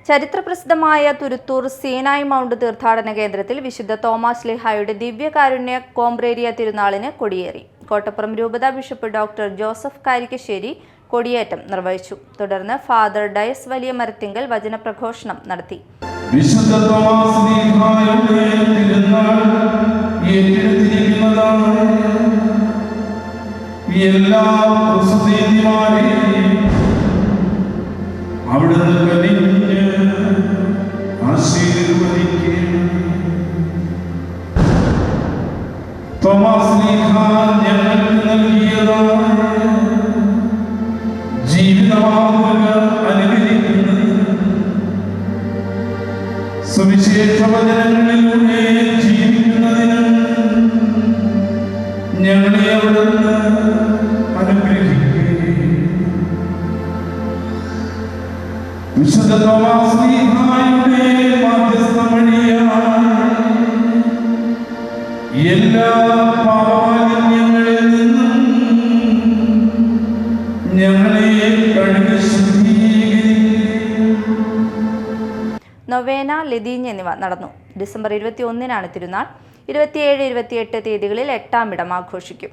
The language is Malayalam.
ചരിത്രപ്രസിദ്ധമായ തുരുത്തൂർ സീനായ് മൗണ്ട് തീർത്ഥാടന കേന്ദ്രത്തിൽ വിശുദ്ധ തോമാസ് ശ്ലീഹായുടെ ദിവ്യകാരുണ്യ കോംബ്രേരിയ തിരുനാളിന് കൊടിയേറി. കോട്ടപ്പുറം രൂപതാ ബിഷപ്പ് ഡോക്ടർ ജോസഫ് കാരിക്കശ്ശേരി കൊടിയേറ്റം നിർവഹിച്ചു. തുടർന്ന് ഫാദർ ഡയസ് വലിയ മരത്തിങ്കൽ വചനപ്രഘോഷണം നടത്തി. വിശുദ്ധ തോമാസ് ശ്ലീഹായുടെ തിരുനാൾ ഏറ്റെടുത്തിരിക്കുന്നതാണ്. എല്ലാ പ്രസിദ്ധീമാരെയും അവിടുന്ന് കനിഞ്ഞ് ആശീർവദിക്കണം. തോമാസ് ശ്ലീഹ ഞങ്ങൾക്ക് നൽകിയതാണ് ജീവിതമാർഗ്ഗ അനുകരിക്കുന്നത്. സുവിശേഷ വചനങ്ങളിലൂടെ ജീവിക്കുന്നതിന് ഞങ്ങളെ അവിടുന്ന് അനുഗ്രഹിക്കുകയും വിശുദ്ധ തോമാസ് ശ്ലീഹായുടെ മധ്യസ്ഥം വഴിയായി എല്ലാ പാപമാലിന്യങ്ങളിൽ നിന്നും ഞങ്ങളെ കഴുകി ശുദ്ധീകരിക്കുകയും. നൊവേന, ലതീഞ്ഞ് എന്നിവ നടന്നു. ഡിസംബർ 21-നാണ് തിരുനാൾ. 27, 28 തീയതികളിൽ 8-ാം ഇടം ആഘോഷിക്കും.